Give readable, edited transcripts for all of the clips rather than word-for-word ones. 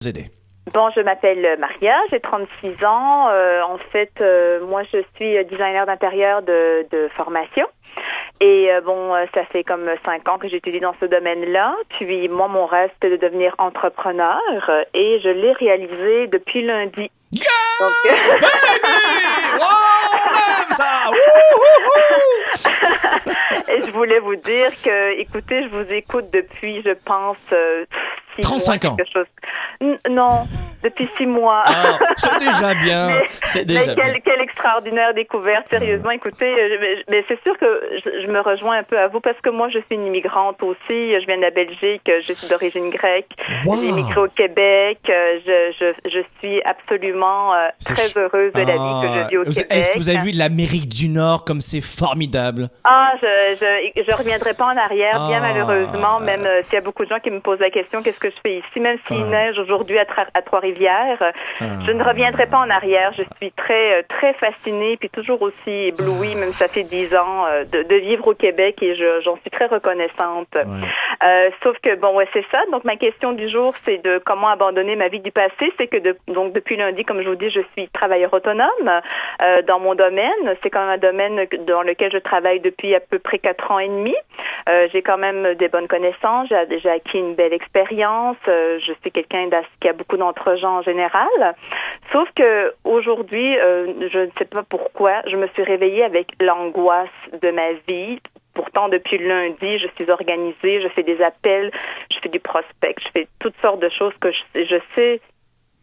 Vous aider. Bon, je m'appelle Maria, j'ai 36 ans. Moi, je suis designer d'intérieur de formation. Et ça fait comme 5 ans que j'étudie dans ce domaine-là. Puis moi, mon rêve, c'était de devenir entrepreneur. Et je l'ai réalisé depuis lundi. Yes, Donc, baby! Oh, on aime ça! Et je voulais vous dire que, écoutez, je vous écoute depuis, je pense, 35 ans. Quelque chose. Non, depuis 6 mois. Ah, c'est déjà bien. Quelle extraordinaire découverte. Sérieusement, écoutez, mais c'est sûr que je me rejoins un peu à vous parce que moi, je suis une immigrante aussi. Je viens de la Belgique. Je suis d'origine grecque. Wow. J'ai immigré au Québec. Je suis absolument très heureuse de la vie que je vis au Québec. Est-ce que vous avez vu l'Amérique du Nord comme c'est formidable? Ah, je reviendrai pas en arrière, bien malheureusement. Même s'il y a beaucoup de gens qui me posent la question, qu'est-ce que je fais ici? Même s'il neige aujourd'hui à Trois-Rivières, je ne reviendrai pas en arrière. Je suis très, très fascinée puis toujours aussi éblouie, même ça fait 10 ans, de vivre au Québec et j'en suis très reconnaissante. Sauf que, c'est ça. Donc, ma question du jour, c'est de comment abandonner ma vie du passé. C'est que, donc, depuis lundi, comme je vous dis, je suis travailleur autonome dans mon domaine. C'est quand même un domaine dans lequel je travaille depuis à peu près 4 ans et demi. J'ai quand même des bonnes connaissances. J'ai acquis une belle expérience. Je suis quelqu'un qui a beaucoup d'entre-gens en général. Sauf que aujourd'hui, je ne sais pas pourquoi, je me suis réveillée avec l'angoisse de ma vie. Pourtant, depuis le lundi, je suis organisée, je fais des appels, je fais du prospect, je fais toutes sortes de choses que je sais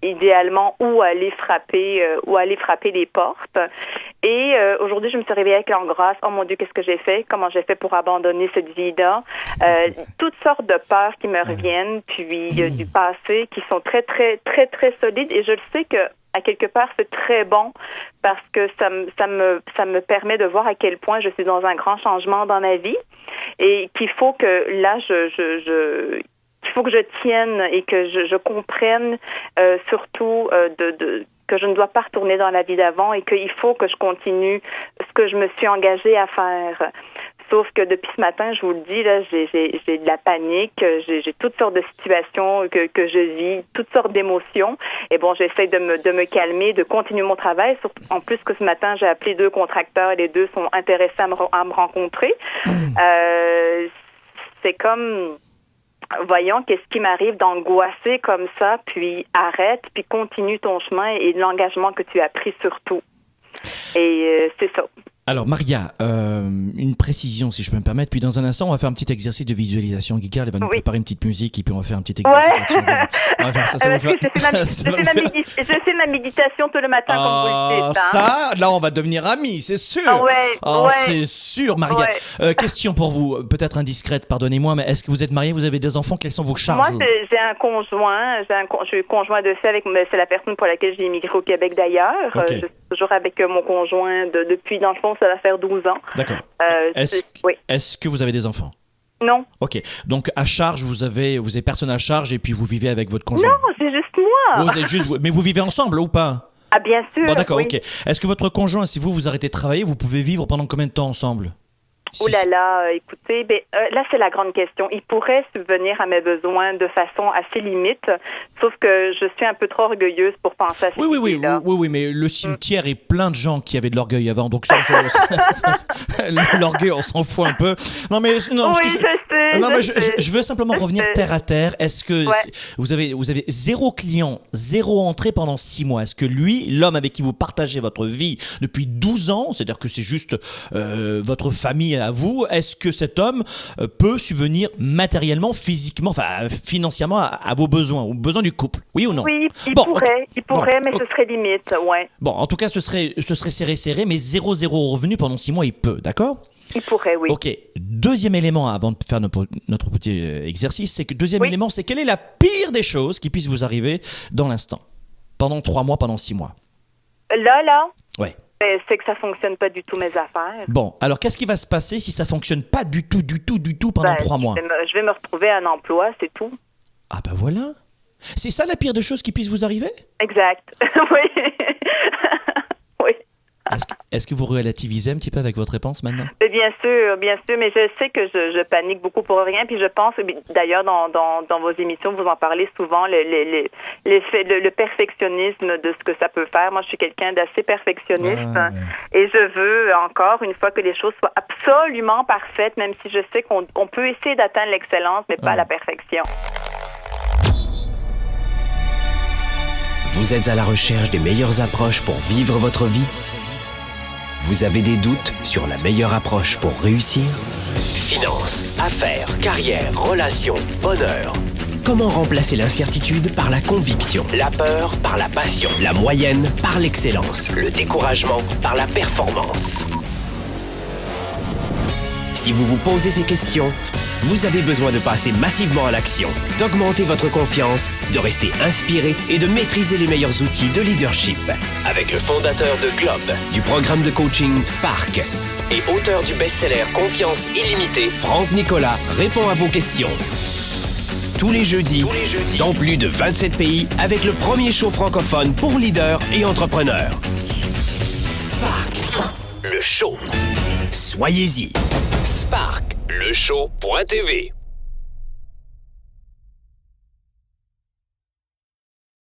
idéalement où aller frapper les portes. Et aujourd'hui, je me suis réveillée avec l'angoisse. Oh mon Dieu, qu'est-ce que j'ai fait? Comment j'ai fait pour abandonner cette vie-là? Toutes sortes de peurs qui me reviennent, puis du passé, qui sont très, très, très, très solides. Et je le sais que à quelque part, c'est très bon parce que ça me permet de voir à quel point je suis dans un grand changement dans ma vie et qu'il faut que là, il faut que je tienne et que je comprenne surtout que je ne dois pas retourner dans la vie d'avant et qu'il faut que je continue ce que je me suis engagée à faire. Sauf que depuis ce matin, je vous le dis, là, j'ai de la panique, j'ai toutes sortes de situations que je vis, toutes sortes d'émotions. Et bon, j'essaie de me calmer, de continuer mon travail. En plus que ce matin, j'ai appelé 2 contracteurs et les 2 sont intéressés à me rencontrer. C'est comme... Voyons, qu'est-ce qui m'arrive d'angoisser comme ça, puis arrête, puis continue ton chemin et l'engagement que tu as pris surtout. Et c'est ça. Alors Maria, une précision si je peux me permettre, puis dans un instant on va faire un petit exercice de visualisation. Guy Carl va nous préparer une petite musique et puis on va faire un petit exercice. On va faire ça. Je fais ma méditation tout le matin comme vous le dites. Ça, là on va devenir amis, c'est sûr. C'est sûr, Maria. Question pour vous, peut-être indiscrète, pardonnez-moi, mais est-ce que vous êtes mariée, vous avez des enfants, quelles sont vos charges? Moi j'ai un conjoint, je suis conjoint de fait c'est la personne pour laquelle j'ai immigré au Québec d'ailleurs. Je suis toujours avec mon conjoint depuis, dans le fond, ça va faire 12 ans. D'accord. Est-ce que vous avez des enfants? Non. Ok. Donc, à charge, vous avez personne à charge et puis vous vivez avec votre conjoint? Non, c'est juste moi. Vous êtes juste vous. Mais vous vivez ensemble ou pas? Ah, bien sûr. Bon, d'accord, oui. ok. Est-ce que votre conjoint, si vous arrêtez de travailler, vous pouvez vivre pendant combien de temps ensemble? Oh là là, écoutez, là c'est la grande question. Il pourrait subvenir à mes besoins de façon assez limite, sauf que je suis un peu trop orgueilleuse pour penser à ça. Oui, mais le cimetière est plein de gens qui avaient de l'orgueil avant, donc l'orgueil, on s'en fout un peu. Non, mais je veux simplement revenir terre à terre. Est-ce que vous avez 0 client, 0 entrée pendant 6 mois? Est-ce que lui, l'homme avec qui vous partagez votre vie depuis 12 ans, c'est-à-dire que c'est juste votre famille à vous, est-ce que cet homme peut subvenir matériellement, physiquement, enfin financièrement à vos besoins, aux besoins du couple? Oui ou non? Oui, il pourrait, mais ce serait limite, ouais. Bon, en tout cas, ce serait serré, mais 0 revenu pendant 6 mois, il peut, d'accord? Il pourrait, oui. Ok. Deuxième élément, avant de faire notre petit exercice, c'est que élément, c'est quelle est la pire des choses qui puisse vous arriver dans l'instant? Pendant 3 mois, pendant 6 mois? Là? Ouais. C'est que ça fonctionne pas du tout mes affaires. Bon, alors qu'est-ce qui va se passer si ça fonctionne pas du tout pendant 3 mois? Je vais me retrouver un emploi, c'est tout. Ah bah voilà. C'est ça la pire des choses qui puisse vous arriver? Exact. Oui. Oui. Est-ce que vous relativisez un petit peu avec votre réponse maintenant? Bien sûr, mais je sais que je panique beaucoup pour rien, puis je pense, d'ailleurs, dans vos émissions, vous en parlez souvent, le perfectionnisme de ce que ça peut faire. Moi, je suis quelqu'un d'assez perfectionniste et je veux, encore une fois, que les choses soient absolument parfaites, même si je sais qu'on peut essayer d'atteindre l'excellence, mais pas la perfection. Vous êtes à la recherche des meilleures approches pour vivre votre vie? Vous avez des doutes sur la meilleure approche pour réussir? Finances, affaires, carrière, relations, bonheur. Comment remplacer l'incertitude par la conviction, la peur par la passion, la moyenne par l'excellence, le découragement par la performance? Si vous vous posez ces questions, vous avez besoin de passer massivement à l'action, d'augmenter votre confiance, de rester inspiré et de maîtriser les meilleurs outils de leadership. Avec le fondateur de Globe, du programme de coaching Spark et auteur du best-seller Confiance illimitée, Franck Nicolas répond à vos questions. Tous les jeudis, dans plus de 27 pays, avec le premier show francophone pour leaders et entrepreneurs. Spark, le show. Soyez-y. Spark, le show.tv.